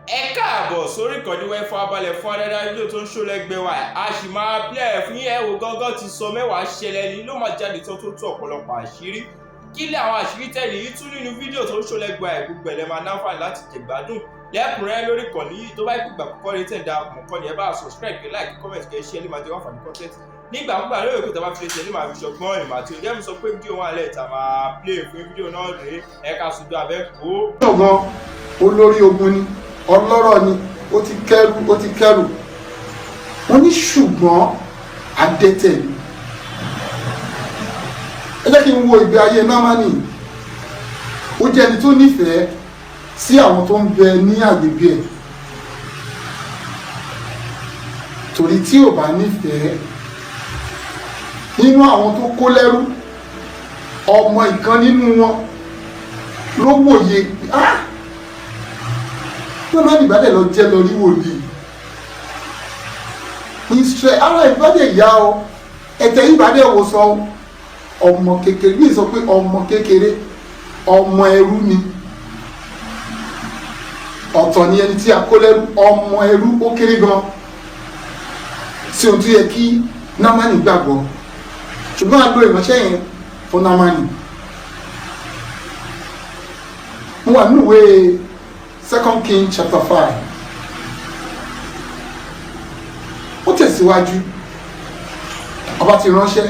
Ẹ káàbọ̀ sórí ìkànnì wẹ́fọ́ abalẹ̀ fún adáadáa fídíò tó ń ṣó lẹ́gbẹ̀ẹ́ wa a sì máa play fún yín ẹ̀wò gángan ti sọ mẹ́wàá ṣẹlẹ̀ ní ló máa jáde tó tú ọ̀pọ̀lọpọ̀ àṣírí kí lè àwọn àṣírí tẹ̀lé yìí tún nínú fídíò tó ń ṣó lẹ́gbẹ̀ẹ́ gbogbo ẹ̀lẹ́ máa náfààní láti jẹ̀gbádùn lẹ́kùnrẹ́rẹ́ lórí ìkànnì yìí tó bá ìgbà kọ́kọ́ rí tẹ̀ ń darapọ̀ kọ́ni ẹ bá subscribe kí like comment kẹ́ share ní máa jẹ́ wá fàní content nígbàkúgbà lórí èkó tàbá fi lè tẹ̀lé máa fi ṣọgbọ́n ìmọ̀ àti òjẹ́ mi sọ pé fídíò wọn alẹ́ ìta máa play fún fídíò náà rèé ẹ̀ka ṣùgbọ́n abẹ́kọ̀ọ́. ọ̀gán olórí ogun ni ọlọ́rọ̀ ni ó ti kẹ́rù wọ́n ní ṣùgbọ́n adẹ́tẹ̀ ni. ẹ jẹ́ kí n wo ìgbé ayé námánì. ó jẹ́ ẹni tó nífẹ̀ẹ́ sí àwọn tó ń bẹ ní àgbègbè ẹ̀ torí tí ò bá nífẹ̀ẹ́ nínú àwọn tó kó lẹ́rú ọmọ ìkan nínú wọn ló wòye námánì ìbádẹ́ lọ jẹ́ lọ rí wòlíì Israel ara ìbádẹ́ ìyá ọ ẹ̀tẹ̀ ìbádẹ́ wò sọ ọmọ kékeré bí sọ pé ọmọ kékeré ọmọ ẹrú ni ọ̀tọ̀ ni ẹni tí a kó lẹ́rú ọmọ ẹrú ó kéré gan sí ohun tó yẹ kí námánì gbàgbọ́ ṣùgbọ́n a lo ìránṣẹ́ yẹn fún námánì. mo wà nínú ìwé 2 Kings chapter 5 ó tẹ̀síwájú ọba ti ránṣẹ́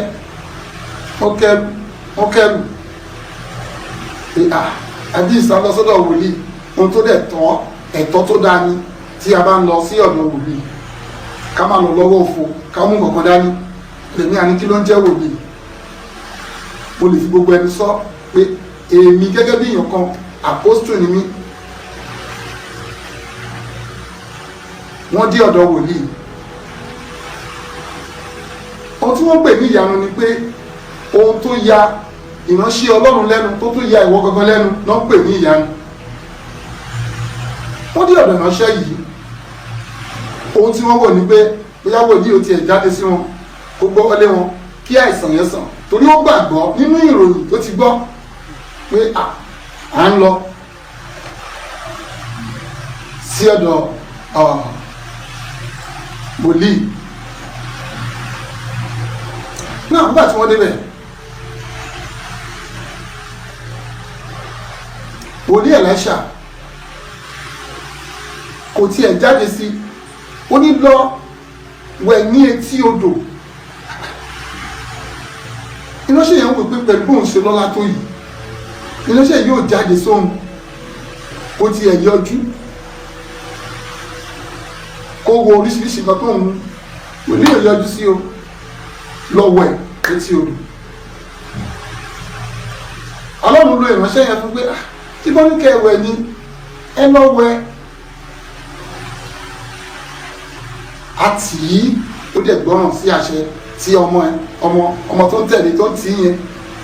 ó kẹ́rù pé àbí ìsàlọ́sọ́dọ̀ wòlíì ohun tó dẹ̀ tọ́ ẹ̀tọ́ tó dání tí a bá ń lọ sí ọ̀dọ̀ wòlíì ká má lọ lọ́wọ́ òfo ká mú nǹkan dání lèmi àní kí ló ń jẹ́ wòlíì mo lè fi gbogbo ẹni sọ pé èmi gẹ́gẹ́ bí èèyàn kan apostle ni mí. wọ́n dé ọ̀dọ̀ wòlíì ohun tí wọ́n pè ní ìyanu ni pé ohun tó ya ìránṣẹ́ Ọlọ́run lẹ́nu tó ya ìwọ gangan lẹ́nu náà pè ní ìyanu. wọ́n dé ọ̀dọ̀ ìránṣẹ́ yìí ohun tí wọ́n wò ní pé bóyá wòlíì ò tiẹ̀ jáde sí wọn kó gbọ́ wọlé wọn kí àìsàn yẹn sàn torí ó gbàgbọ́ nínú ìròyìn tó ti gbọ́ pé à ń lọ sí ọ̀dọ̀ wòlíì náà nígbà tí wọ́n débẹ̀ wòlíì Ẹ̀láṣà kò tiẹ̀ jáde sí ó ní lọ wẹ̀ ní etí odò ìránṣẹ́ yẹn ń wò pé pẹ̀lú bóun ṣe lọ́lá tó yìí ìránṣẹ́ yóò jáde sóhun kò tiẹ̀ yọjú kó wo oríṣiríṣi nǹkan tó ń wò ní ìyọjú sí o lọ́wọ́ ẹ̀ létí odò. Ọlọ́run lo ìránṣẹ́ yẹn fún pé tí bọ́ ní kẹwẹ́ ni ẹ lọ́wọ́ ẹ àti yìí ó dẹ̀ gbọ́ràn sí àṣẹ tí ọmọ tó ń tẹ̀lé tó ń tì í yẹn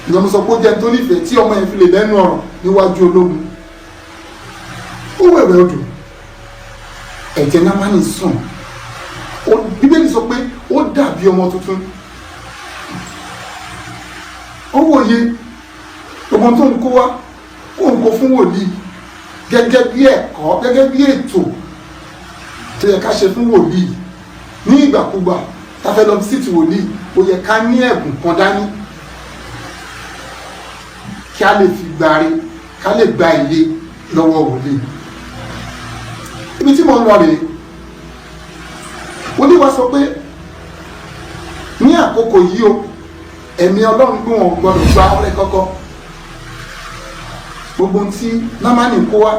ìyẹn mo sọ pé ó jẹ́ tó nífẹ̀ẹ́ tí ọmọ yẹn fi lè lẹ́nu ọ̀rọ̀ níwájú ológun. ó wẹ̀wẹ̀ odò ẹ̀jẹ̀ námánì sùn bíbélì sọ pé ó dàbí ọmọ tuntun. ó wòye gbogbo tó ń kó wá ó ń kó fún wòlíì gẹ́gẹ́ bí ẹ̀kọ́ gẹ́gẹ́ bí ètò tó yẹ ká ṣe fún wòlíì ní ìgbàkúgbà tá fẹ́ lọ sí ti wòlíì ó yẹ ká ní ẹ̀bùn kan dání kí a lè fi gbáre ká lè gba ilé lọ́wọ́ wòlíì. ibi tí mo ń lọ rèé wòlíì wá sọ pé ní àkókò yìí o ẹ̀mí Ọlọ́run pé wọn gbọdọ̀ gba ọrẹ kọ́kọ́ gbogbo tí námánì kó wá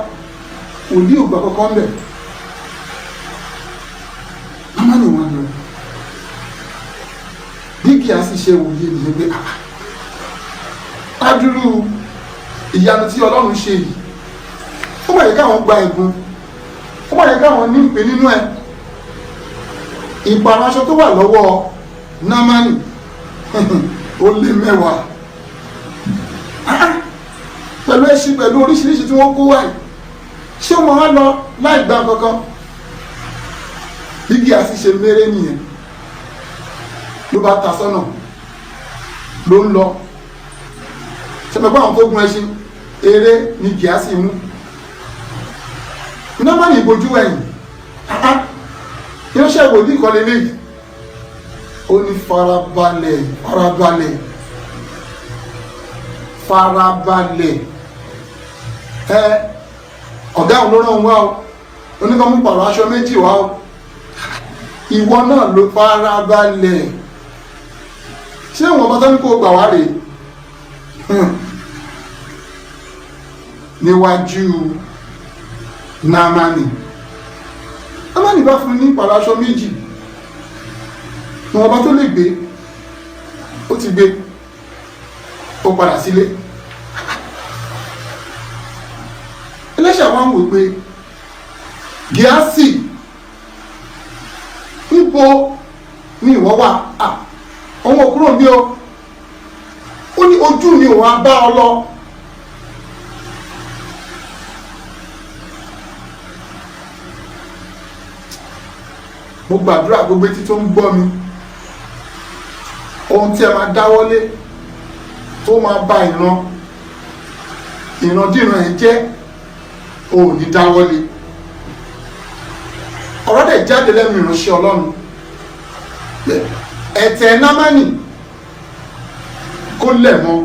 wòlíì ò gbà kọ́kọ́ ń bẹ̀. námánì wọn lọ bí kí a sì ṣe wòlíì nìyẹn pé adúrú ìyanu tí Ọlọ́run ṣe yìí ó mọ̀ yẹ káwọn gba ẹ̀bùn ó mọ̀ yẹ káwọn ní ìpè nínú ẹ̀. ìpàrọ̀ aṣọ tó wà lọ́wọ́ námánì ó lé 10 pẹ̀lú ẹṣin pẹ̀lú oríṣiríṣi tí wọ́n kó wáyé ṣé wọ́n á lọ láì gbà kankan bí kí a sì ṣe méré nìyẹn ló bá ta sọ́nà ló ń lọ ṣẹ̀pẹ̀pẹ̀ àwọn tó gun ẹṣin eré ni Gíásì mú Námánì bojú ẹ̀yìn ìránṣẹ́ wòlíì kan lélẹ́yìí ó ní farabalẹ̀ farabalẹ̀ farabalẹ̀ ọ̀gá òun ló rán wá o oníkan mú pàrọ̀ aṣọ méjì wá o ìwọ náà ló farabalẹ̀ ṣé ìwọ̀n bá tán kó gbà wá rèé níwájú Námánì bá fún ní pàrọ̀ aṣọ méjì ìwọ̀n bá tó lè gbé ó ti gbé ó padà sílé. ẹlẹ́ṣẹ̀ wọn wò pé Gíásì níbo ni ìwọ wà ọmọ òkúrò bí o ó ní ojú mi ò wá bá ọ lọ. mo gbàdúrà gbogbo etí tó ń gbọ́ mi ohun tí ẹ máa dáwọ́lé tó máa ba ìrandíran ẹ jẹ́ ò ní dáwọ́lé. ọ̀rọ̀ dẹ̀ jáde lẹ́nu ìránṣẹ́ Ọlọ́run ẹ̀tẹ̀ Námánì kó lẹ̀ mọ́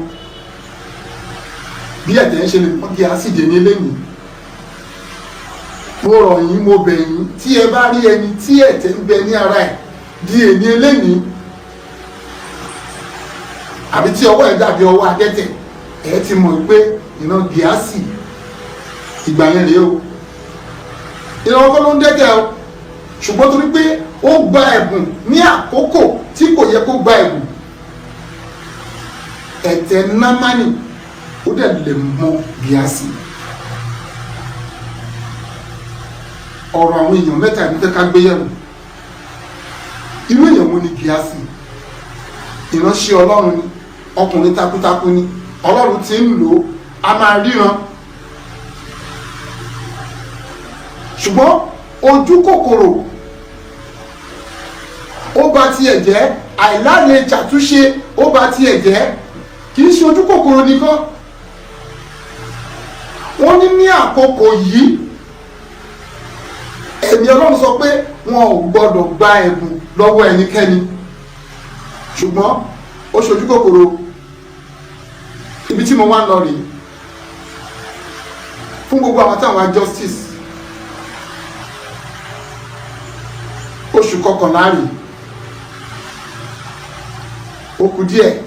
bí ẹ̀tẹ̀ ń ṣe lè mọ́ kí a sì dé ní eléyìí. mo rọ̀ yín mo bẹ̀ yín tí ẹ bá rí ẹni tí ẹ̀tẹ̀ ń bẹ ní ara ẹ̀ di èní eléyìí àbí tí ọwọ́ ẹ̀ dàbí ọwọ́ adẹ́tẹ̀ ẹ̀ ti mọ̀ pé ìran Gíásì ìgbà yẹn rèé o ìran ọkọ ló ń dẹ́tẹ̀ o ṣùgbọ́n torí pé ó gba ẹ̀bùn ní àkókò tí kò yẹ kó gba ẹ̀bùn ẹ̀tẹ̀ Námánì ó dẹ̀ lè mọ Gíásì. ọ̀rọ̀ àwọn èèyàn mẹ́ta ìlú tẹ́ka gbé yẹ̀wò irú èèyàn wo ni Gíásì? ìránṣẹ́ Ọlọ́run ni ọkùnrin takuntakun ni Ọlọ́run ti ń lò ó a máa ríran ṣùgbọ́n ojú kòkòrò ó bà tiẹ̀ jẹ́ àìláre ṣàtúnṣe ó bà tiẹ̀ jẹ́ kì í ṣe ojú kòkòrò nìkan wọ́n ní àkókò yìí ẹ̀mí Ọlọ́run sọ pé wọn ò gbọ́dọ̀ gba ẹ̀bùn lọ́wọ́ ẹnikẹ́ni ṣùgbọ́n ó ṣojú kòkòrò. ibi tí mo wá ń lọ rèé fún gbogbo àwọn táwọn justice oṣù kọkànlá rèé ó kù díẹ̀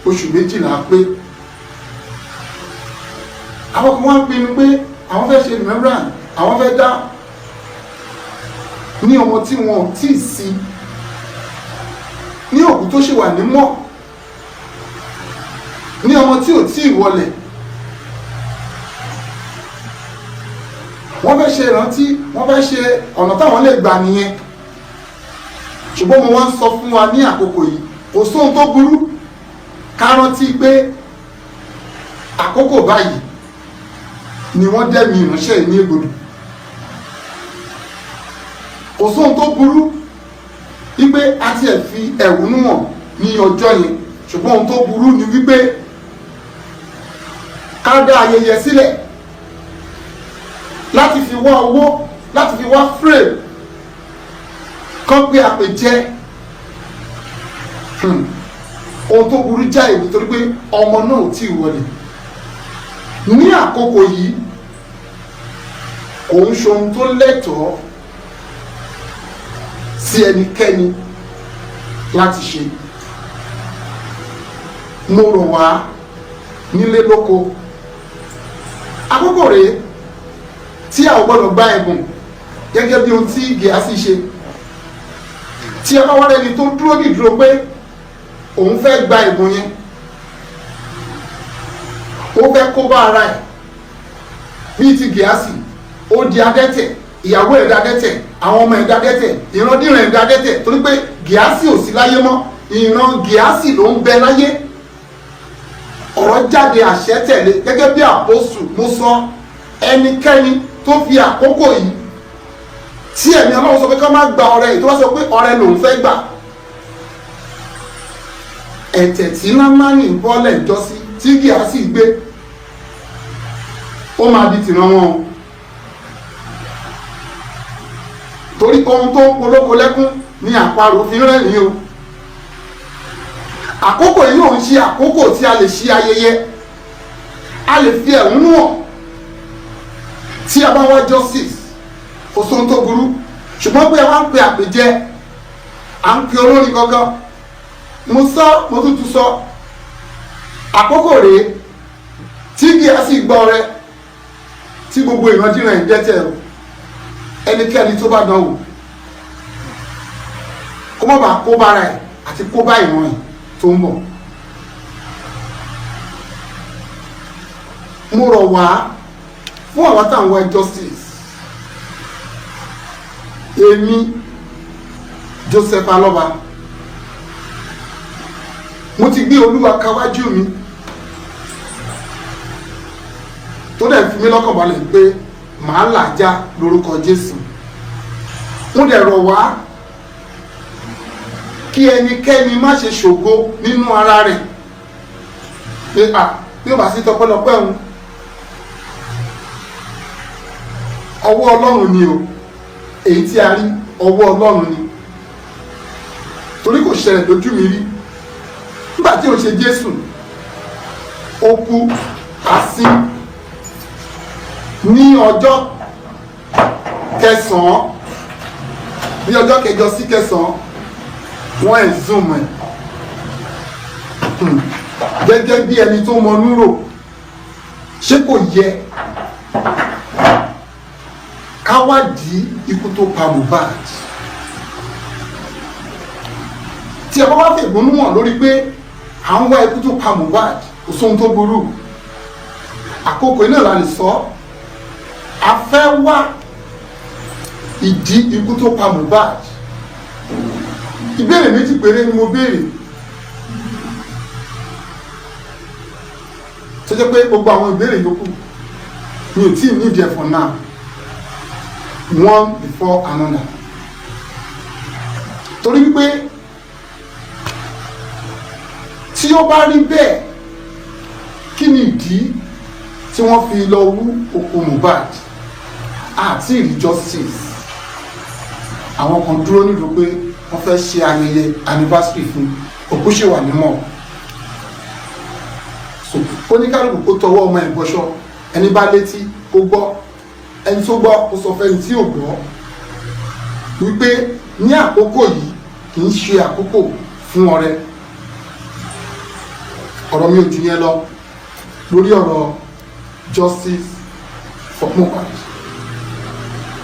oṣù méjìlá pé àwọn kan wá ń pinnu pé àwọn fẹ́ ṣe remembrance àwọn fẹ́ dá ní ọmọ tí wọn ò tíì sí ní òkú tó ṣe wà ní mọ́ ní ọmọ tí ò tíì wọlẹ̀ wọ́n fẹ́ ṣe ìrántí wọ́n fẹ́ ṣe ọ̀nà táwọn lè gbà nìyẹn ṣùgbọ́n mo wá ń sọ fún wa ní àkókò yìí kò sóhun tó burú ká rántí pé àkókò báyìí ni wọ́n dẹ́mi ìránṣẹ́ ní ègbodò kò sóhun tó burú wípé a ti ẹ̀ fi ẹ̀hónú hàn ní ọjọ́ yẹn ṣùgbọ́n ohun tó burú ni wípé ká dá ayẹyẹ sílẹ̀ láti fi wá owó láti fi wá frame kán pé àpèjẹ ohun tó burú jáì nítorí pé ọmọ náà ò tí ì wọlé ní àkókò yìí kò ń ṣe ohun tó lẹ́tọ̀ọ́ sí ẹnikẹ́ni láti ṣe. mo rọ̀ wá nílé lóko àkókò rèé tí a ò gbọ́dọ̀ gba ẹ̀bùn gẹ́gẹ́ bí ohun tí Gíásì ṣe tí a bá wá rẹni tó dúró ní ìdúró pé òun fẹ́ gba ẹ̀bùn yẹn ó fẹ́ kó bá ara ẹ̀ bíi ti Gíásì ó di adẹ́tẹ̀ ìyàwó ẹ̀ dadẹ́tẹ̀ àwọn ọmọ ẹ̀ dadẹ́tẹ̀ ìrandíran ẹ̀ dadẹ́tẹ̀ torí pé Gíásì ò sí láyé mọ́ ìran Gíásì ló ń bẹ láyé ọ̀rọ̀ jáde àṣẹ tẹ̀lé gẹ́gẹ́ bí àpọ́sù mo sọ ẹnikẹ́ni tó fi àkókò yìí tí ẹ̀mí Ọlọ́run sọ pé ká má gba ọrẹ yìí tó bá sọ pé ọrẹ lòun fẹ́ gbà ẹ̀tẹ̀ tí Námánì bọ́lẹ̀ jọ́sí tí Gíásì gbé ó máa di tìran wọn torí ohun tó ń polóko lẹ́kún ni àparò fi rẹ́rìn o. Àkókò yìí ò ń ṣe àkókò tí a lè ṣe ayẹyẹ, a lè fi ẹ̀hónú hàn tí a bá wá justice, kò sóhun tó burú. Ṣùgbọ́n pé wá ń pe àpèjẹ, à ń pe olórin gangan, mo tún sọ, àkókò rèé tí kí a sì gbọ́ rẹ tí gbogbo ìrandíran ẹ̀ ń dẹ́tẹ̀ o. Ẹnikẹ́ni tó bá dánwò kó má bàa kó bára ẹ̀ àti kó bá ìran ẹ̀ tó ń bọ̀. Mo rọ̀ wá fún àwọn táwọn wá justice. Èmi Joseph Alọ́ba, mo ti gbé Olúwa káwájú mi tó dẹ̀ fi mí lọ́kàn balẹ̀ pé màá làjá lórúkọ Jésù. Mo dẹ̀ rọ̀ wá kí ẹnikẹ́ni má ṣe ṣògo nínú ara rẹ̀ pé bí ó bá sí tọpẹ́lọpẹ́ òun, ọwọ́ Ọlọ́run ni o, èyí tí a rí ọwọ́ Ọlọ́run ni, torí kò ṣẹlẹ̀ lójú mi rí. Nígbà tí ó ṣe Jésù, ó kú asín ní ọjọ́ kẹsàn-án, ní ọjọ́ kẹjọ sí kẹsàn-án, wọ́n exhume ẹ̀ gẹ́gẹ́ bí ẹni tó mọ núrò. Ṣé kò yẹ ká wádìí ikú tó pa Mohbad? Tí a bá wá fẹ̀gbọ́n hàn lórí pé à ń wá ikú tó pa Mohbad, kò sóhun tó burú. Àkókò iná la lè sọ, a fẹ́ wá ìdí ikú tó pa Mohbad. Ìbéèrè méjì péré ni mo béèrè, tó jẹ́ pé gbogbo àwọn ìbéèrè yòókù mi ò tí ì nídìí ẹ̀ for now, one before another. Torí wípé tí ó bá rí bẹ́ẹ̀, kí ni ìdí tí wọ́n fi lọ wú òkú Mohbad àti ìrí justice? Àwọn kan dúró nílùú pé wọ́n fẹ́ ṣe ayẹyẹ anniversary fún òkú ṣe wà nímọ̀. So oníkálùkù kó tọwọ́ ọmọ ẹ̀ bọ́ṣọ́, ẹni bá létí kó gbọ́, ẹni tó gbọ́ kó sọ fẹ́ni tí ò gbọ́ wípé ní àkókò yìí kì í ṣe àkókò fún ọrẹ. Ọ̀rọ̀ mi ò jù yẹn lọ lórí ọ̀rọ̀ justice for Mohbad.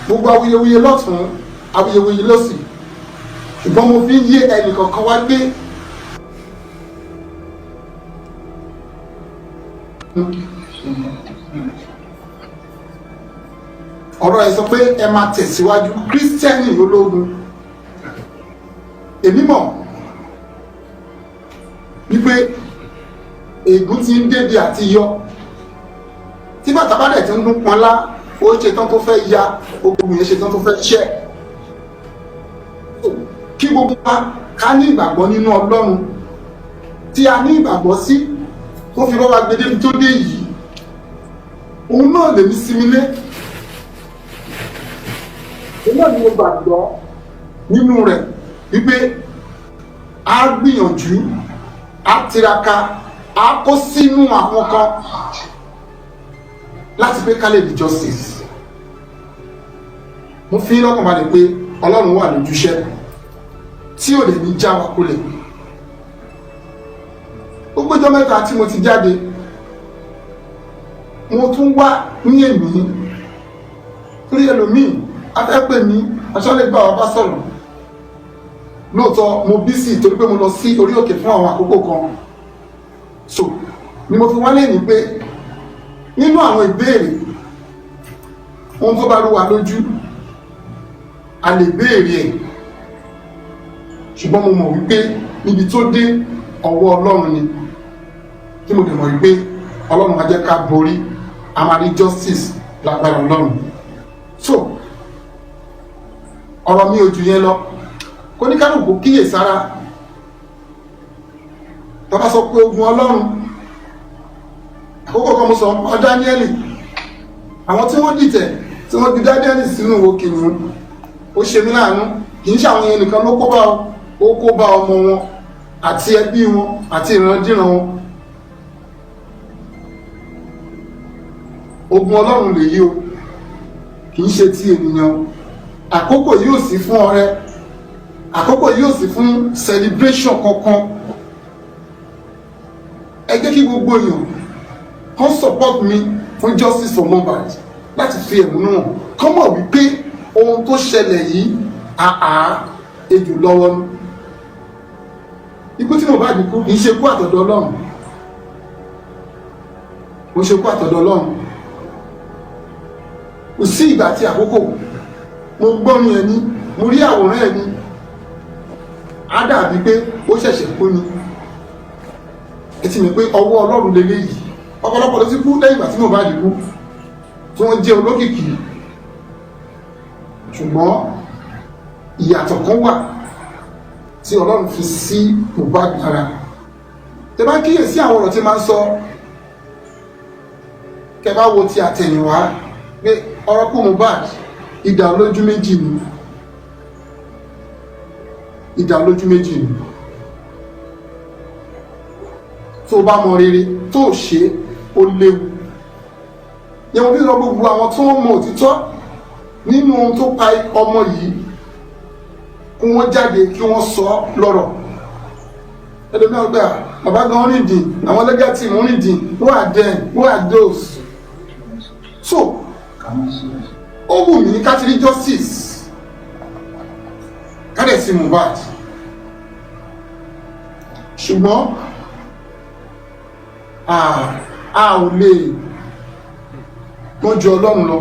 Gbogbo awuyewuye lọ́tún, awuyewuye lọ́sì, ṣùgbọ́n mo fi ń yé ẹnì kọ̀ọ̀kan wá gbé ọ̀rọ̀ ẹ̀ sọ pé ẹ máa tẹ̀síwájú, kírísítẹ́nì ológun. Èmi mọ̀ wípé ègún ti ń dédé àti yọ, tí bàtà bá dẹ̀ ti ń dún pọnlá, ó ṣe tán tó fẹ́ ya, ogun yẹn ṣe tán tó fẹ́ ṣẹ́. Kí gbogbo wa ká ní ìgbàgbọ́ nínú Ọlọ́run tí a ní ìgbàgbọ́ sí, tó fi rọ́wà gbedé tó dé yìí, òun náà lè ní sinmi lé. Òun náà ni mo gbàgbọ́ nínú rẹ̀ wípé a gbìyànjú, a tiraka, a kó sínú àwọn kan láti pé ká lè di justice. Mo fi lọ́kàn balẹ̀ pé Ọlọ́run wà lójúṣẹ́ tí ò lè ní já wa kulẹ̀. Ó gbẹ́jọ́ mẹ́ta tí mo ti jáde, mo tún wá ní èmi torí ẹlòmíì afẹ́pẹ́ mi aṣọ́lẹ̀ gbà wá bá sọ̀rọ̀. Lóòótọ́ mo bísí torí pé mo lọ sí orí òkè fún àwọn àkókò kan. So ni mo fi wá lẹ́yìn pé nínú àwọn ìbéèrè, ohun tó bá rú wa lójú a lè béèrè ẹ̀, ṣùgbọ́n mo mọ̀ wípé níbi tó dé ọwọ́ Ọlọ́run ni, tí mo dẹ̀ mọ̀ wípé Ọlọ́run á jẹ́ ká borí, a máa rí justice lágbára Ọlọ́run. So ọ̀rọ̀ mi ò jù yẹn lọ, kó ní kálùkù kíyè sára. Tó bá sọ pé ogun Ọlọ́run, àkókò kan mo sọ ọ Dáníẹ́lì, àwọn tí wọ́n dìtẹ̀ tí wọ́n di Dáníẹ́lì sínú ìwò kìnnìún, ó ṣe mí láàánú kì í ṣàwọn yẹn nìkan ló kó bá ó kó bá ọmọ wọn àti ẹbí wọn àti ìrandíran wọn. ogun Ọlọ́run lèyí o kì í ṣe ti ènìyàn o. Àkókò yóò sí fún ọrẹ, àkókò yóò sí fún celebration kankan. Ẹ jẹ́ kí gbogbo èèyàn kan support mi fún justice for Mohbad láti fi ẹ̀múnú hàn kán mọ̀ wípé ohun tó ṣẹlẹ̀ yìí ejò lọ́wọ́ ní. Ikú tí Mohbad kú kì í ṣe kú àtọ̀dọ̀ Ọlọ́run, kò ṣe kú àtọ̀dọ̀ Ọlọ́run. Kò sí ìgbà àti àkókò, mo gbọ́rin ẹni, mo rí àwòrán ẹni, á dàbí pé ó ṣẹ̀ṣẹ̀ kú ni. Ẹ ti mọ̀ pé ọwọ́ Ọlọ́run lélẹ́yìí. Ọ̀pọ̀lọpọ̀ ló ti kú lẹ́yìn ìgbà tí Mohbad kú tí wọ́n jẹ́ olókìkí, ṣùgbọ́n ìyàtọ̀ kan wà tí Ọlọ́run fi sí Mohbad lára. Tẹ́ bá kíyèsí àwọn ọ̀rọ̀ tí máa ń sọ, kẹ́ bá wo ti àtẹ̀yìnwá pé ọ̀rọ̀ kú Mohbad idà olójú méjì ni, idà olójú méjì ni. Tó bá mọ rere tó ṣe ó léwu. Yẹn bí lọ gbogbo àwọn tó mọ òtítọ́ nínú ohun tó pa ọmọ yìí kí wọ́n jáde kí wọ́n sọ lọ́rọ̀. Ẹlòmíràn gbà bàbá gan rìn dín, àwọn lẹ́gà tí mo rìn dín, who are them, who are those? So ó wù mí ká ti rí justice ká dẹ̀ sí Mohbad, ṣùgbọ́n a ò lè mọ́jú Ọlọ́run lọ,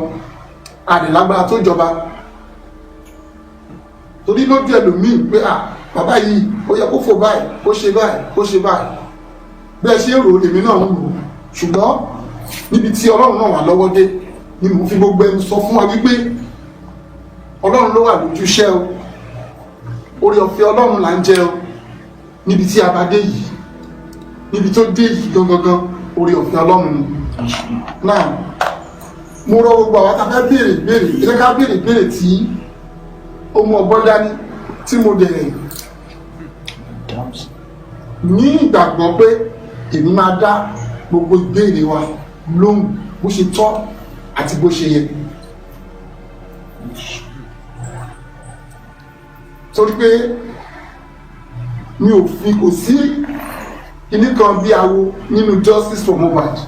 àdìlágbára tó jọba. Torí lójú ẹlòmíì pé bàbá yìí ó yẹ kó fò báyìí, kó ṣe báyìí, kó ṣe báyìí. Bẹ́ẹ̀ ṣe ń rò èmi náà ń rò, ṣùgbọ́n níbi tí Ọlọ́run náà wà lọ́wọ́ dé ni mo fi gbogbo ẹnu sọ fún wa wípé Ọlọ́run ló wà lójúṣẹ́ o, oore ọ̀fẹ́ Ọlọ́run là ń jẹ o. Níbi tí a bá dé yìí, níbi tó dé yìí gangan, oore ọ̀fẹ́ Ọlọ́run ni. Náà mo rọ gbogbo àwọn tá a fẹ́ béèrè ilé ká béèrè tí ó mú ọgbọ́n dání, tí mo dẹ̀ ní ìgbàgbọ́ pé èmi máa dá gbogbo ìbéèrè wa lóhùn bó ṣe tọ́ àti bó ṣe yẹ. Torí pé mi ò fi kò sí kíní kan bí awo nínú justice for Mohbad.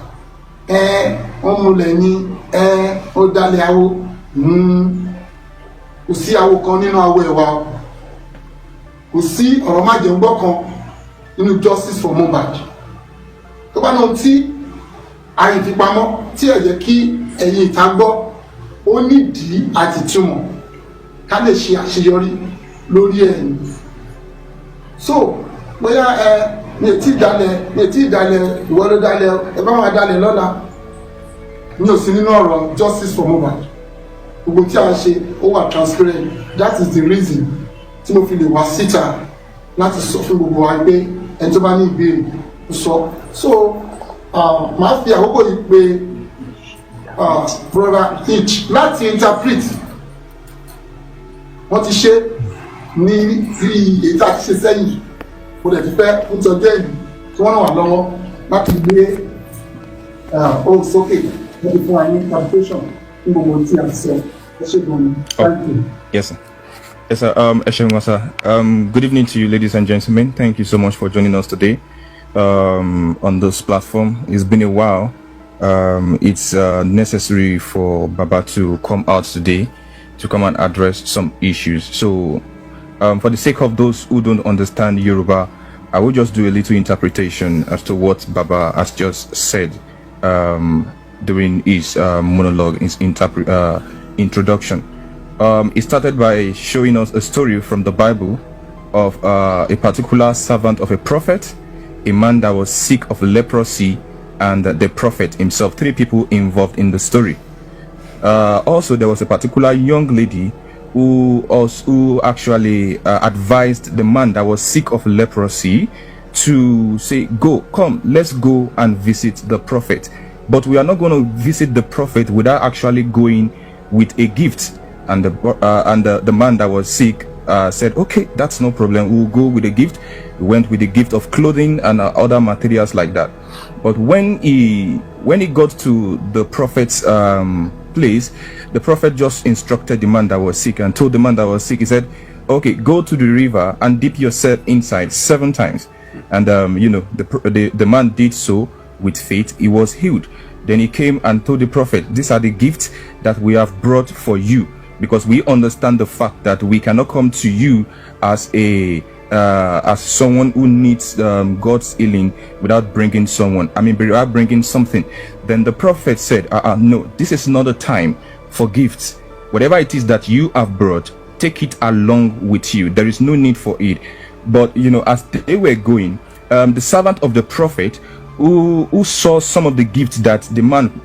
Wọ́n múlẹ̀ ní ó dálé awo, kò sí awo kan nínú awo ẹ̀wà, kò sí ọ̀rọ̀ májẹ̀ngbọ́ kan nínú justice for Mohbad. Tó bá náà tí àyè fi pamọ́ tí ẹ jẹ́ kí ẹ̀yin ìta gbọ́, ó nídìí àti túmọ̀ ká lè ṣe àṣeyọrí lórí ẹ̀yìn. So bóyá mi ò tí ì dalẹ̀ ìwọ ló dalẹ̀, ẹ bá wọn dalẹ̀ lọ́la. Mi ò sí nínú ọ̀rọ̀ justice for Mohbad. Gbogbo tí a ṣe ó wà transparent. That is the reason tí mo fi lè wá síta láti sọ fún gbogbo wa pé ẹni tó bá ní ìbéèrè ó sọ. So màá fi àkókò yìí pé brother Hitch láti interpret. Wọ́n ti ṣe ní èyí tá a ti ṣe sẹ́yìn, kò dẹ̀ ti fẹ́ ń tọ́jú ẹ̀yìn tí wọ́n wà lọ́wọ́ láti gbé ohùn sókè láti fún wa ní interpretation ní gbogbo tí a ti sọ. Ẹ ṣé gan-an. Thank you. Yes, sir. Yes, sir. Sir. Good evening to you, ladies and gentlemen. Thank you so much for joining us today on this platform. It's been a while. It's necessary for Baba to come out today to come and address some issues. So, for the sake of those who don't understand Yoruba, I will just do a little interpretation as to what Baba has just said during his monologue, his introduction. He started by showing us a story from the Bible of a particular servant of a prophet, a man that was sick of leprosy, and the prophet himself. 3 people involved in the story. Also, there was a particular young lady who actually advised the man that was sick of leprosy to say, come, let's go and visit the prophet. But we are not going to visit the prophet without actually going with a gift. and the man that was sick said, okay, that's no problem, we'll go with the gift. He went with the gift of clothing and other materials like that. But when he got to the prophet's place, the prophet just instructed the man that was sick and told the man that was sick, he said, okay, go to the river and dip yourself inside 7 times. And the man did so with faith. He was healed. Then he came and told the prophet, these are the gifts that we have brought for you, because we understand the fact that we cannot come to you as someone who needs God's healing without bringing without bringing something. Then the prophet said, no, this is not a time for gifts. Whatever it is that you have brought, take it along with you. There is no need for it. But as they were going, the servant of the prophet who saw some of the gifts that the man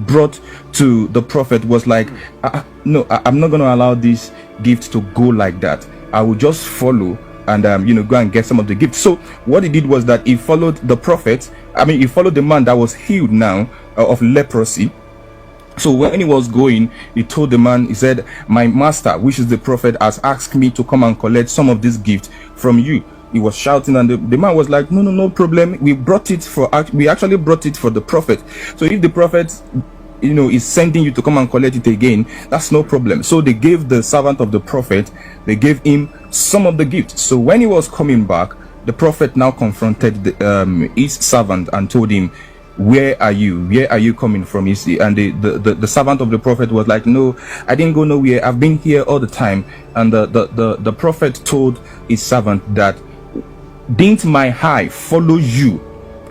brought to the prophet was like, no, I'm not going to allow this gift to go like that. I will just follow and go and get some of the gifts. So what he did was that he followed the prophet. He followed the man that was healed now of leprosy. So when he was going, he told the man, he said, my master, which is the prophet, has asked me to come and collect some of this gift from you. He was shouting, and the man was like, no problem, we actually brought it for the prophet. So if the prophet is sending you to come and collect it again, that's no problem. So they gave the servant of the prophet, they gave him some of the gifts. So when he was coming back, the prophet now confronted his servant and told him, where are you coming from? And the servant of the prophet was like, no, I didn't go nowhere, I've been here all the time. And the prophet told his servant that, didn't my eye follow you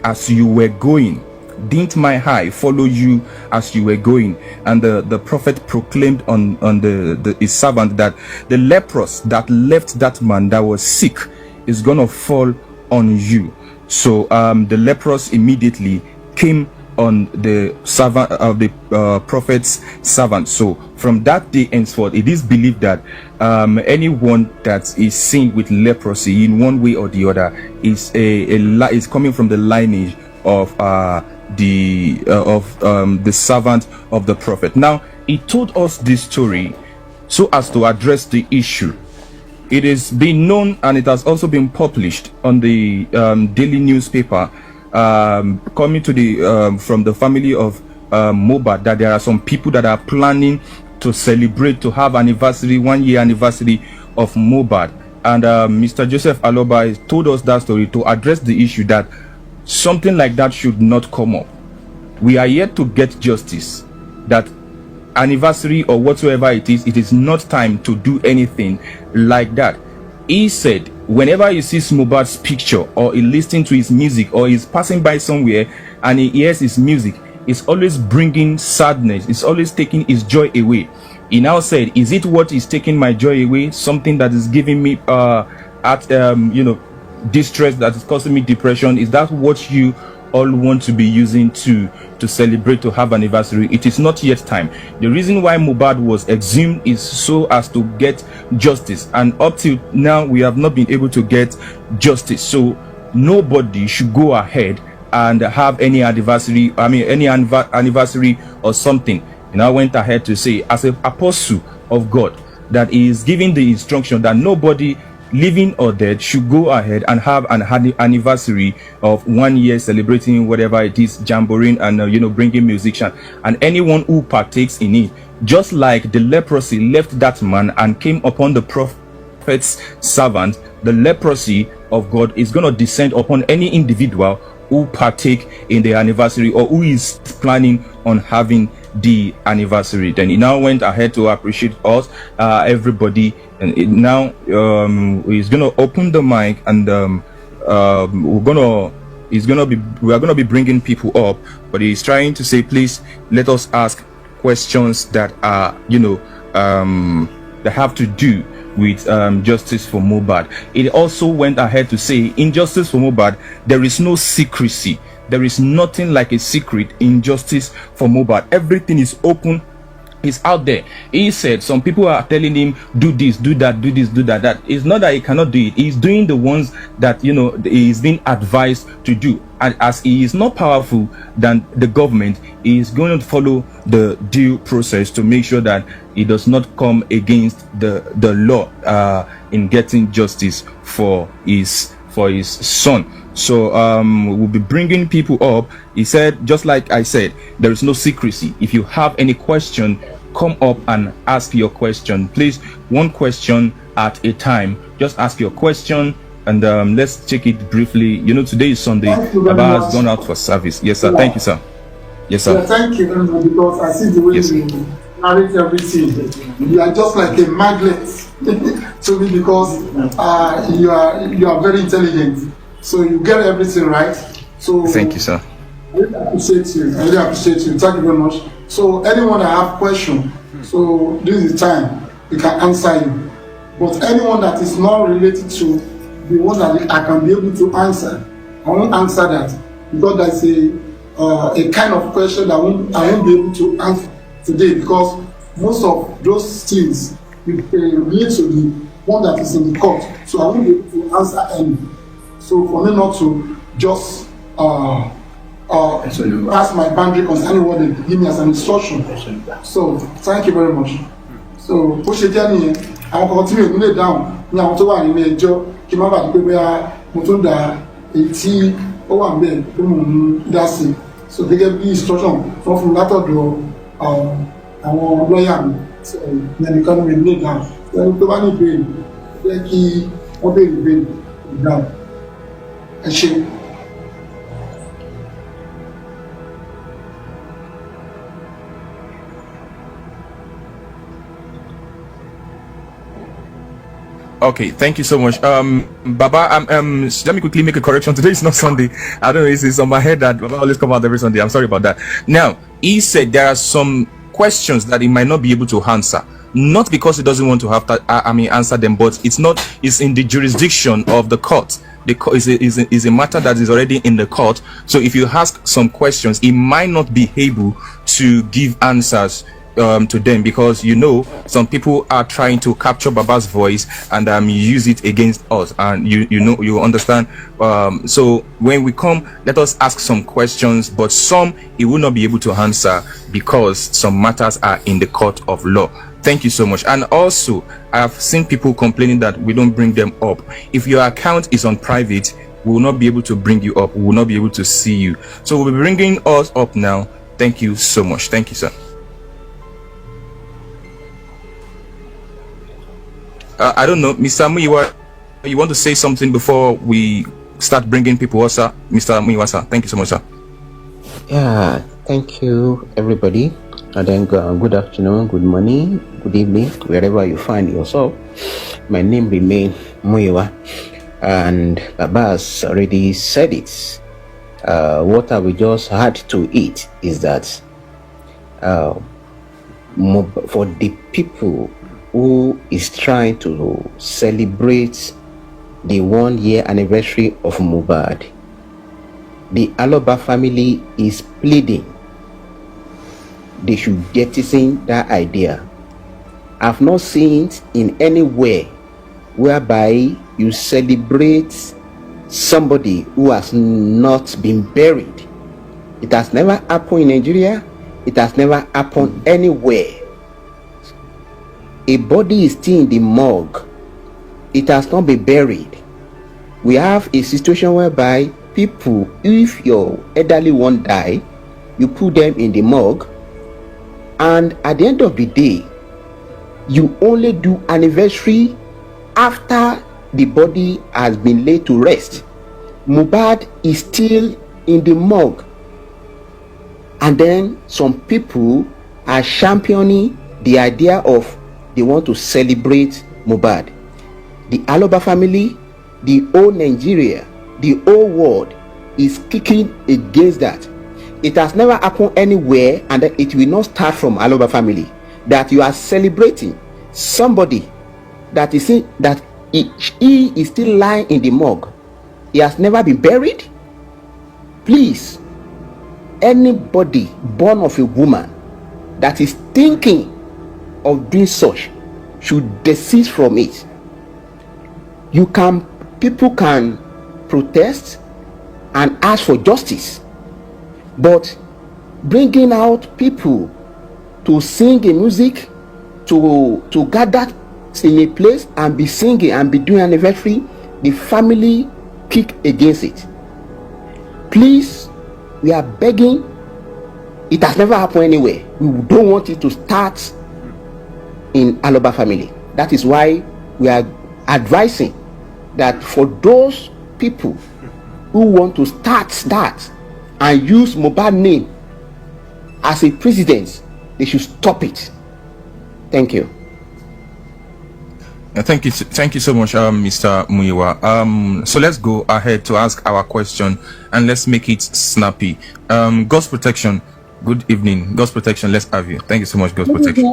as you were going? Didn't my eye follow you as you were going? And the prophet proclaimed on his servant that the leprosy that left that man that was sick is gonna fall on you. So the leprosy immediately came on the servant of the prophet's servant. So from that day henceforth, it is believed that anyone that is seen with leprosy in one way or the other is coming from the lineage of the servant of the prophet. Now he told us this story so as to address the issue. It is being known, and it has also been published on the daily newspaper coming to the from the family of Mohbad, that there are some people that are planning to celebrate, to have 1 year anniversary of Mohbad. And Mr. Joseph Aloba told us that story to address the issue that something like that should not come up. We are yet to get justice. That anniversary or whatsoever it is not time to do anything like that. He said whenever he sees Mohbad's picture, or he listens to his music, or he's passing by somewhere and he hears his music, it's always bringing sadness, it's always taking his joy away. He now said, is it what is taking my joy away? Something that is giving me distress, that is causing me depression? Is that what you all want to be using to celebrate, to have anniversary? It is not yet time. The reason why Mohbad was exhumed is so as to get justice, and up till now we have not been able to get justice. So nobody should go ahead and have any anniversary, anniversary or something. And I went ahead to say, as an apostle of God, that he is giving the instruction that nobody, living or dead, should go ahead and have an anniversary of 1 year, celebrating whatever it is, jamboree, and bringing musicians, and anyone who partakes in it. Just like the leprosy left that man and came upon the prophet's servant, the leprosy of God is going to descend upon any individual who partake in the anniversary, or who is planning on having the anniversary. Then he now went ahead to appreciate us, everybody, and now he's gonna open the mic, and we are gonna be bringing people up, but he's trying to say, please let us ask questions that are that have to do with justice for Mohbad. It also went ahead to say, in justice for Mohbad, there is no secrecy. There is nothing like a secret in justice for Mohbad. Everything is open He's out there. He said some people are telling him, do this, do that, do this, do that. That it's not that he cannot do it. He's doing the ones that, you know, he's being advised to do. And as he is not powerful than the government, he is going to follow the due process to make sure that he does not come against the law in getting justice for his son. So we'll be bringing people up. He said, just like I said, there is no secrecy. If you have any question, come up and ask your question. Please, one question at a time. Just ask your question, and let's check it briefly. You know, today is Sunday. Baba has gone out for service. Yes, sir. Thank you, sir. Yes, sir. Yeah, thank you very much, because I see the way you narrate everything. You are just like a magnet to me, because you are very intelligent. So you get everything right. So thank you, sir. I really appreciate you. Thank you very much. So anyone that have question, so this is the time we can answer you. But anyone that is not related to the one that I can be able to answer, I won't answer that, because that's a kind of question that I won't be able to answer today, because most of those things relate to the one that is in the court. So I won't be able to answer any. So for me not to just pass my boundary concerning what they give me as an instruction. So thank you very much. So bó ṣe jẹ́ nìyẹn, àwọn kan tí mi ò ní lè dáhùn ní àwọn tó wà nínú ẹjọ́, kí n má bàa di pé bóyá mo tún da èyí tí ó wà níbẹ̀ pé mo ń dá sí i. So gẹ́gẹ́ bí instruction fún mi látọ̀dọ̀ àwọn lọ́ọ̀yà mi, ẹnìkan ní mi lè dáhùn. Ẹni tó bá ní ìbéèrè, jẹ́ kí wọ́n béèrè ìbéèrè ìdáhùn. Ẹ ṣé. Okay, thank you so much. Baba, let me quickly make a correction. Today is not Sunday. I don't know, it's on my head that Baba always come out every Sunday. I'm sorry about that. Now, he said there are some questions that he might not be able to answer. Not because he doesn't want to have to, answer them, but it's in the jurisdiction of the court. The court is a matter that is already in the court. So if you ask some questions, he might not be able to give answers to them, because you know some people are trying to capture Baba's voice and use it against us, and you understand. So when we come, let us ask some questions, but some he will not be able to answer because some matters are in the court of law. Thank you so much. And also, I have seen people complaining that we don't bring them up. If your account is on private, we will not be able to bring you up. We will not be able to see you. So we'll be bringing us up now. Thank you so much. Thank you, sir. I don't know, Mr. Muiwa, you want to say something before we start bringing people up, sir? Mr. Muiwa, sir. Thank you so much, sir. Yeah, thank you, everybody. And then good afternoon, good morning, good evening, wherever you find yourself. My name remains Muiwa, and Baba has already said it. What I will just had to eat is that for the people who is trying to celebrate the 1 year anniversary of Mohbad, the Aloba family is pleading they should jettison that idea. I've not seen it in anywhere whereby you celebrate somebody who has not been buried. It has never happened in Nigeria. It has never happened anywhere. A body is still in the morgue. It has not been buried. We have a situation whereby people, if your elderly one die, you put them in the morgue, and at the end of the day, you only do anniversary after the body has been laid to rest. Mohbad is still in the morgue, and then some people are championing the idea of they want to celebrate Mohbad. The Aloba family, the whole Nigeria, the whole world is kicking against that. It has never happened anywhere, and it will not start from Aloba family, that you are celebrating somebody that is in, that he is still lying in the morgue. He has never been buried. Please, anybody born of a woman that is thinking of doing such should desist from it. People can protest and ask for justice, but bringing out people to sing a music, to gather in a place and be singing and be doing anniversary, the family kick against it. Please, we are begging. It has never happened anywhere. We don't want it to start in Aloba family. That is why we are advising that for those people who want to start that and use Mohbad name as a precedent, they should stop it. Thank you. Thank you so much, Mr. Muyiwa. So let's go ahead to ask our question, and let's make it snappy. God's protection. Good evening. God's protection. Let's have you. Thank you so much, God's protection.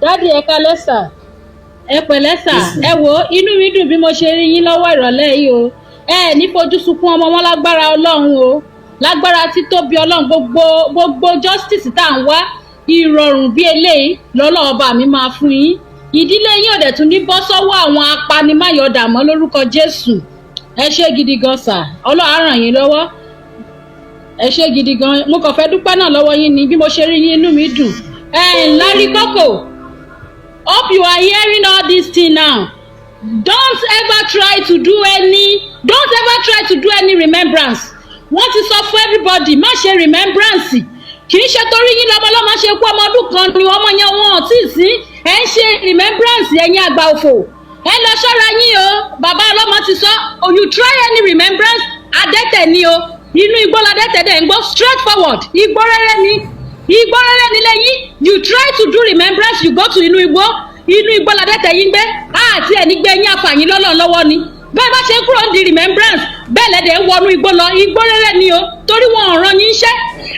Daddy Ekalesa. Epelesa. Ẹ wò, inú mi dùn bí mo ṣe rí yín lọ́wọ́ ìrọ̀lẹ́ yìí o. Ẹ ní fojú sunkún ọmọ wọn lágbára Ọlọ́run o. Lágbára títóbi Ọlọ́run gbogbo justice tá ń wá ìrọ̀rùn bí eléyìí lọ́lọ́run ọba mi máa fún yín. Ìdílé yín ò dẹ̀ tún ní bọ́ sọ́wọ́ àwọn apanimáyọ̀dà mọ́ lórúkọ Jésù. Ẹ ṣé gidi gan sà. Ọlọ́run á ràn yín lọ́wọ́. Ẹ ṣé gidi gan. Mo kàn fẹ́ dúpẹ́ náà lọ́wọ́ yín ni bí mo ṣe rí yín inú mi dùn. Larry Koko, hope you are hearing all this thing now. Don't ever try to do any remembrance. Wọ́n ti sọ fún everybody má ṣe remembrance. Kì í ṣe torí yín lọ́mọlọ́mọ ṣe kú ọmọ ọdún kan ni ọmọ yẹn wọn ò tí ì sí. Ẹ ń ṣe remembrance ẹ̀yin àgbà òfò. Ẹ lọ ṣọ́ra yín o. Bàbá ọlọ́mọ ti sọ, oh, you try any remembrance, adẹ́tẹ̀ ni o. Inú igbó ládẹ́tẹ̀ dẹ̀ ń gbọ́ straight forward. Igbó rẹ́rẹ́ ni. Igbó rẹ́rẹ́ ni lẹ́yìn. You try to do remembrance, you go to inú igbó ládẹ́tẹ̀ yín gbé. Àti ẹni gbé yín àfàyín lọ́wọ́ ni. Bẹ́ẹ̀ bá ṣe kúrò ní remembrance, bẹ́ẹ̀ lẹ́dẹ̀ ń wọnú igbó lọ. Igbó rẹ́rẹ́ ni o. Torí wọn ò rán yín iṣẹ́.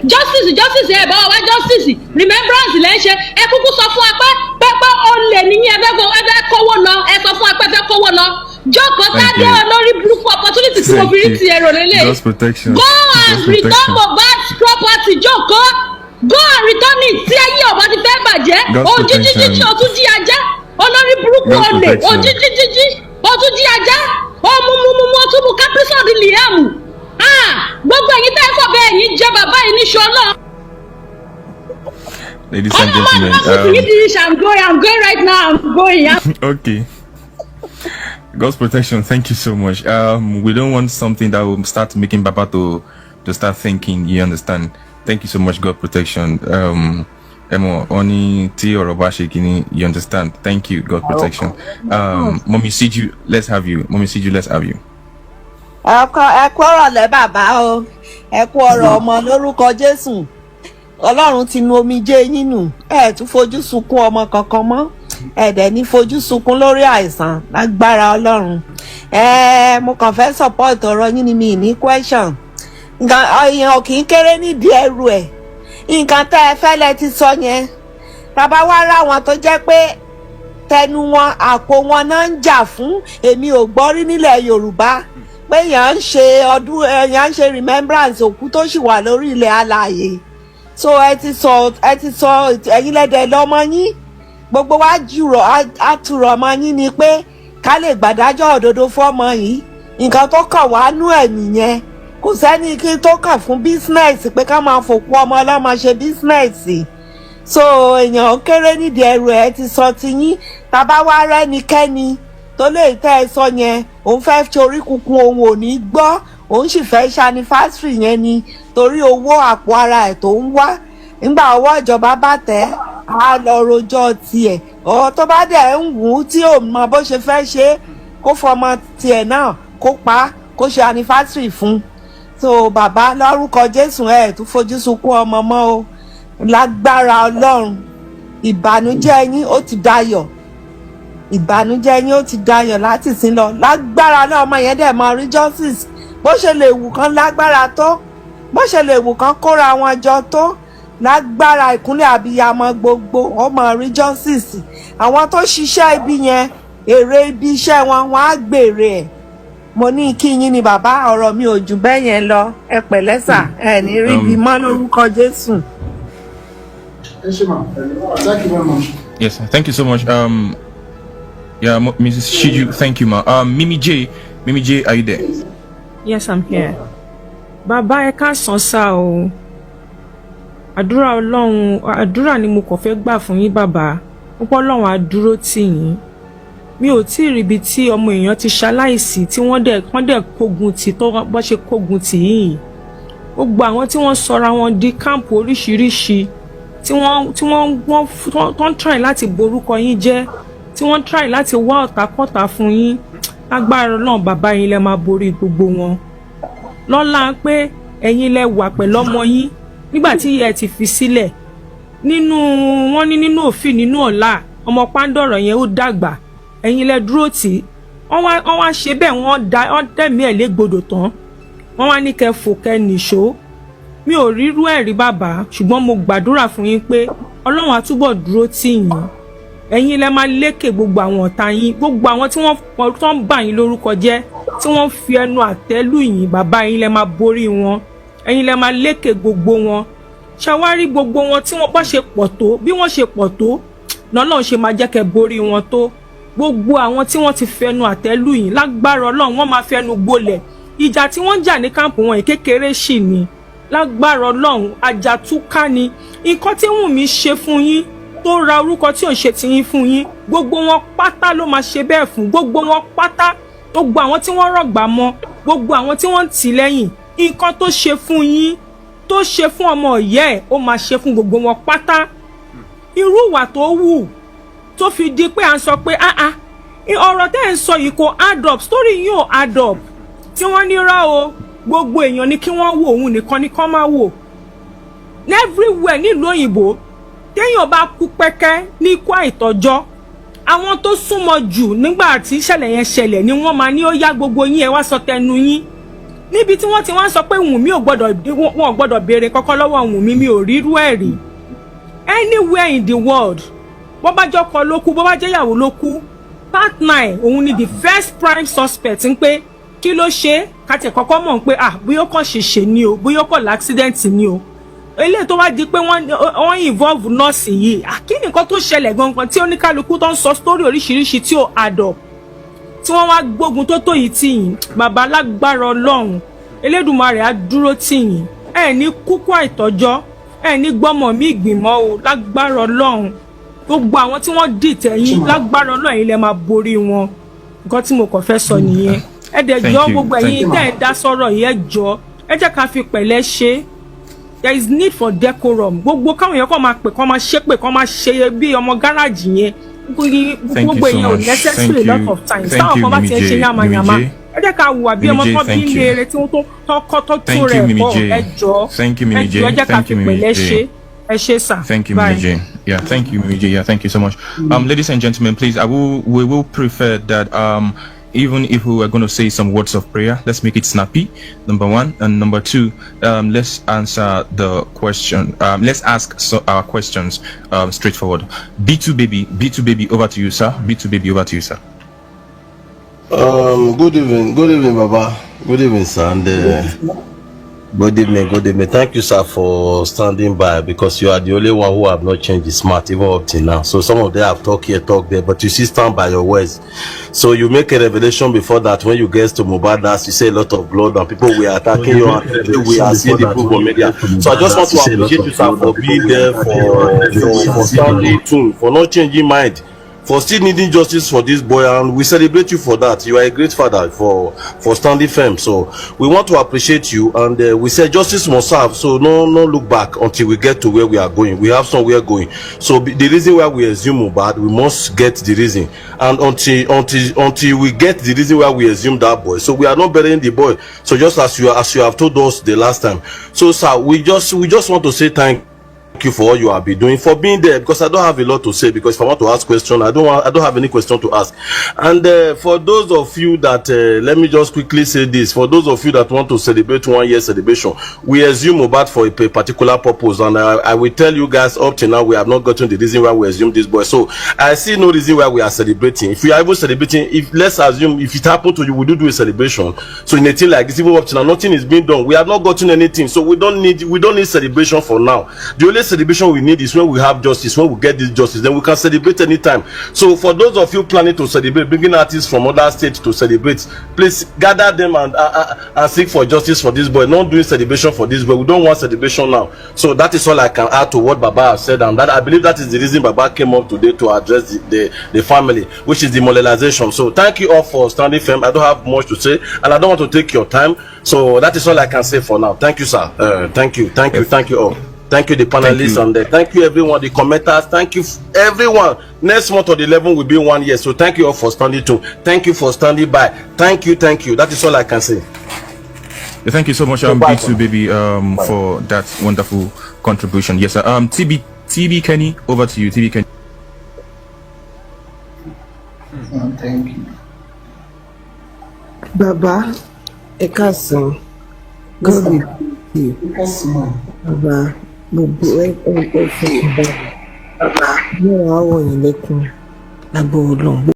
Justice ẹ̀ bá wa wá justice. Remembrance lẹ́ ń ṣe. Ẹ kúkú sọ fún wa pé olè nìyí ẹ fẹ́ kówó lọ. Ẹ sọ fún wa pé ẹ fẹ́ kówó lọ. Jókòó Tádé olórí burúkú opportunity tí mo fi rí ti ẹ̀rọ lélẹ̀. Go and return Mohbad's property, Jókòó. Go and return it. Tí ayé ọba ti fẹ́ bàjẹ́. Òjíjíjíjí ọtún jí ajá. Olórí burúkú olè. Òjíjíjíjí ọtún jí ajá. Ọmúmúmú ọtún mú kápísọ̀dì Liam. Gbogbo ẹ̀yin tẹ́ fọ̀ bẹ́ẹ̀ yín jẹ́ bàbá yìí ní ṣọlá. Ladies and gentlemen, I'm going right now. I'm going. Okay. God's protection. Thank you so much. We don't want something that will start making Baba to start thinking. You understand? Thank you so much, God protection. Oni T or Obashikini, you understand? Thank you, God protection. Mommy Siju, let's have you. Mommy Siju, let's have you. Ẹ kú ọ̀rọ̀ lẹ́ bàbá o. Ẹ kú ọ̀rọ̀ ọmọ lórúkọ Jésù. Ọlọ́run ti nu omijé yín nù. Ẹ tún fojú sunkún ọmọ kankan mọ́. Ẹ dẹ̀ ní fojú sunkún lórí àìsàn lágbára Ọlọ́run. Mo kàn fẹ́ support ọ̀rọ̀ yín ni mi ní question. Nǹkan èèyàn kì í kéré nídìí ẹrù ẹ̀. Nǹkan tẹ́ ẹ fẹ́ lẹ ti sọ yẹn. Bàbá wa rá wọn tó jẹ́ pé tẹnu wọn àpò wọn náà ń jà fún. Èmi ò gbọ́ rí nílẹ̀ Yorùbá pé èèyàn ń ṣe ọdún èèyàn ń ṣe remembrance òkú tó sì wà lórí ilẹ̀ alààyè. So ẹ ti sọ ẹ̀yin lẹ́dẹ̀ lọ́mọ yín. Gbogbo wa àtúrọ̀ ọmọ yín ni pé ká lè gbàdájọ́ òdodo fọ́mọ yìí. Nǹkan tó kàn wá nú ẹ̀mí yẹn. Kò sẹ́ni kí tó kàn fún business pé ká máa fòkú ọmọ ọlọ́mọ ṣe business. So èèyàn kéré nídìí ẹrù ẹ ti sọ ti yín. Tàbá wá rẹ́nikẹ́ni tó lè tẹ́ ẹ sọ yẹn òun fẹ́ torí kunkun òun ò ní gbọ́ òun sì fẹ́ ṣe anniversary yẹn ni torí owó àpò ara ẹ̀ tó ń wá nígbà ọwọ́ ìjọba bá tẹ̀ á lọ rojọ́ tiẹ̀ ọ̀ tó bá dẹ̀ ń wù ú tí ò mọ bó ṣe fẹ́ ṣe kó fọmọ tiẹ̀ náà kó pa kó ṣe anniversary fún. So bàbá lórúkọ Jésù ẹ̀ tún fojú sunkún ọmọ mọ́ o lágbára Ọlọ́run ìbànújẹ́ yín ó ti dayọ̀. Ìbànújẹ́ yín ó ti dayọ̀ láti sin lọ lágbára náà ọmọ yẹn dẹ̀ máa rí justice bó ṣe lè wù kán lágbára tó bó ṣe lè wù kán kóra wọn jọ tó lágbára ìkúnlẹ̀ àbíyamọ gbogbo wọn máa rí justice. Àwọn tó ṣiṣẹ́ ibi yẹn èrè ibi iṣẹ́ wọn á gbèrè ẹ̀. Mo ní kí yín ni bàbá ọ̀rọ̀ mi ò jù bẹ́ẹ̀ yẹn lọ ẹ pẹ̀lẹ́ sà ẹ ní rí ibi mọ́ lórúkọ Jésù. Thank you very much. Yes, thank you so much. Yeah, Mrs. Shiju, thank you, ma. Mimi J, are you there? Yes, I'm here. Bàbá ẹ káàsán sá o. Àdúrà Ọlọ́run, àdúrà ni mo kàn fẹ́ gbà fún yín bàbá. Púpọ̀ Ọlọ́run á dúró tì yín. Mi ò tí ì rí ibi tí ọmọ èèyàn ti ṣaláìsí tí wọ́n dẹ̀ kógun tì tó bọ́ ṣe kógun tì yìí. Gbogbo àwọn tí wọ́n sọra wọn di káàmpù oríṣiríṣi tí wọ́n try láti borúkọ yín jẹ́, tí wọ́n try láti wá ọ̀tàkọ́tà fún yín. Agbára Ọlọ́run bàbá yín lẹ máa borí gbogbo wọn. Lọ́lá pé ẹ̀yin lẹ wà pẹ̀lú ọmọ yín nígbà tí ẹ ti fi sílẹ̀. Wọ́n ní nínú òfin nínú ọ̀la ọmọ pàǹdọ̀rọ̀ yẹn ó dàgbà. Ẹ̀yin lẹ dúró tì. Wọ́n wá ṣe bẹ́ẹ̀ wọ́n dẹ̀mí ẹ̀ légbodò tán. Wọ́n wá ní kẹ́ fò kẹ́ nìṣó. Mi ò rírú ẹ̀ rí bàbá ṣùgbọ́n mo gbàdúrà fún yín pé Ọlọ́run á túbọ̀ dúró tì yín. Ẹ̀yin lẹ máa lékè gbogbo àwọn ọ̀tá yín, gbogbo àwọn tí wọ́n ń bà yín lórúkọ jẹ́, tí wọ́n fi ẹnu àtẹ́lù yín, bàbá yín lẹ máa borí wọn. Ẹ̀yin lẹ máa lékè gbogbo wọn. Ṣàwárí gbogbo wọn tí wọ́n bá ṣe pọ̀ tó, bí wọ́n ṣe pọ̀ tó, lọ́lọ́run ṣe máa jẹ́ kẹ́ borí wọn tó. Gbogbo àwọn tí wọ́n ti fẹnu àtẹ́lù yín lágbára Ọlọ́run wọ́n máa fẹnu gbolẹ̀. Ìjà tí wọ́n jà ní káàmpù wọn kékeré ṣì ni. Lágbára Ọlọ́run àjàtúká ni. Nǹkan tí Wùnmí ṣe fún yín tó ra orúkọ tí ò ṣe ti yín fún yín, gbogbo wọn pátá ló máa ṣe bẹ́ẹ̀ fún, gbogbo wọn pátá, gbogbo àwọn tí wọ́n rọ̀gbà mọ́, gbogbo àwọn tí wọ́n ń tì lẹ́yìn, nǹkan tó ṣe fún yín, tó ṣe fún ọmọ ìyá ẹ̀, ó máa ṣe fún gbogbo wọn pátá. Irú ìwà tó wù tó fi di pé à ń sọ pé ọ̀rọ̀ tẹ́ ẹ̀ ń sọ yìí kò add up, story yìí ò add up, tí wọ́n ní rá o, gbogbo èèyàn ni kí wọ́n wò, òun nìkan ni kán máa wò. Everywhere nílùú òyìnbó téèyàn bá kú pẹ́kẹ́ ní ikú àìtọ́jọ́, àwọn tó súnmọ́ jù nígbà tí ìṣẹ̀lẹ̀ yẹn ṣẹlẹ̀ ni wọ́n máa ní ó yá gbogbo yín ẹ wá sọ tẹnu yín. Níbi tí wọ́n ti wá sọ pé Wùnmí wọn ò gbọ́dọ̀ béèrè kankan lọ́wọ́ Wùnmí, mi ò rírú ẹ̀ rí. Anywhere in the world, bó bá jọkọ ló kú, bó bá jẹ́ ìyàwó ló kú, part 9 òun ni the first prime suspect ń pé kí ló ṣe kàtẹ̀ kọ́kọ́ mọ̀ pé bóyá ó kàn ṣèṣe ni o, bóyá ó kàn l'accident ni o. Eléyìí tó wá di pé wọ́n involve nọ́ọ̀sì yìí, kí ni nǹkan tó ṣẹlẹ̀ gangan tí oníkálukú tó ń sọ story oríṣiríṣi tí ó add up, tí wọ́n wá gbógun tó yìí tì yín. Bàbá lágbára Ọlọ́run Elédùmarè á dúró tì yín. Ẹ ní kúkú àìtọ́jọ́, ẹ ní gbọ́mọ̀ mí ìgbìmọ̀ o, lágbára Ọlọ́run. Gbogbo àwọn tí wọ́n dìtẹ̀ yín lágbára Ọlọ́run yín lẹ máa borí wọn. Nǹkan tí mo kàn fẹ́ sọ nìyẹn. Ẹ dẹ̀ jọ gbogbo ẹ̀yin tẹ́ ẹ dá sọ̀rọ̀ yìí, ẹ jọ ẹ jẹ́ ká fi pẹ̀lẹ́ ṣe. There is need for decorum. Gbogbo káwọn èèyàn kàn máa pè, kàn máa ṣépè, kàn máa ṣe bí ọmọ gáràjì yẹn. Gbogbo èèyàn ò necessary lot of times. Táwọn kan bá ti ń ṣe yàmàyàmà, ẹ jẹ́ ká hùwà bí ọmọ tó bí ilé rẹ̀ tí wọ́n tó tún rẹ̀ bọ̀. Ẹ jọ ẹ jẹ́ ká fi pẹ̀lẹ́ ṣe. Ẹ ṣé sà. Thank you, Mimi J. Yeah, thank you, Mimi J. Yeah, thank you so much. Ladies and gentlemen, please, we will prefer that even if we were going to say some words of prayer, let's make it snappy, number one. And number two, let's answer the question. Let's ask our questions straightforward. B2 baby, over to you, sir. B2 baby, over to you, sir. Good evening, Baba. Good evening, sir. And good evening. Thank you, sir, for standing by, because you are the only one who have not changed the smart even up till now. So some of them have talk here, talk there, but you still stand by your words. So you make a revelation before that when you get to Mohbad, you say a lot of blood and people were attacking you, and we are seeing the proof on media. So I just want to appreciate you, sir, for being there, for standing tuned, for not changing mind, for still needing justice for this boy, and we celebrate you for that. You are a great father for standing firm. So we want to appreciate you, and we say justice must serve. So no look back until we get to where we are going. We have somewhere going. So the reason why we assume Mohbad, we must get the reason, and until we get the reason why we assume that boy, so we are not burying the boy. So just as you have told us the last time. So sir, we just want to say thank you for all you have been doing, for being there, because I don't have a lot to say, because if I want to ask question, I don't have any question to ask. And for those of you that let me just quickly say this, for those of you that want to celebrate 1 year celebration, we assume Mohbad for a particular purpose, and I will tell you guys up till now we have not gotten the reason why we assume this boy. So I see no reason why we are celebrating. If we are even celebrating, if let's assume if it happened to you, we do a celebration. So in a thing like this, even up till now, nothing is being done. We have not gotten anything, so we don't need celebration for now. The only celebration we need is when we have justice, when we get this justice, then we can celebrate anytime. So for those of you planning to celebrate, bringing artists from other states to celebrate, please gather them and seek for justice for this boy. Not doing celebration for this boy. We don't want celebration now. So that is all I can add to what Baba has said, and that I believe that is the reason Baba came up today to address the family, which is demoralization. So thank you all for standing firm. I don't have much to say, and I don't want to take your time. So that is all I can say for now. Thank you, sir. Thank you all. Thank you, the panelists on there. Thank you, everyone, the commenters. Thank you, everyone. Next month on the 11 will be 1 year. So thank you all for standing too. Thank you for standing by. Thank you. That is all I can say. Thank you so much, B2 baby, for that wonderful contribution. Yes, sir. TB Kenny, over to you, TB Kenny. Thank you. Baba, ekasan. God will be you. Baba, gbogbo ẹ fún Baba. Yóò wá wọ̀nyí lẹ́kùn lábọ̀ Ọlọ́run.